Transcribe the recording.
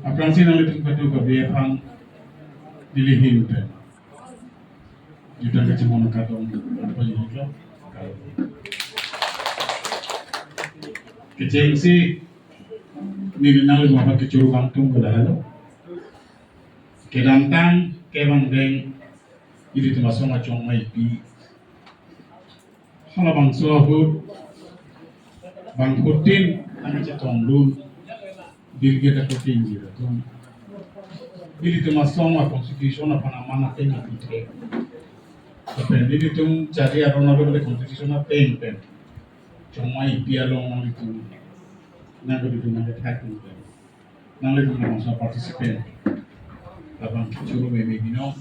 Apransi na litung kadu kabiyahan dilihin kan. Juta kecimono katong apa juga. Kecing si ninanal mga kecurukang tung kadahalo. Kedantang kebang deng ini termasuk macam maipi. Kalau bang suahud bang Putin kami cetong lun dirge da Putin gitu. Ini termasuk macam konstitusi apa nama tengah itu. Tapi ini tu cari arona boleh konstitusi apa pen. Cuma maipi along itu. Nang itu nang attack itu. Nang itu nang participate. Abang kecuru bebe bino.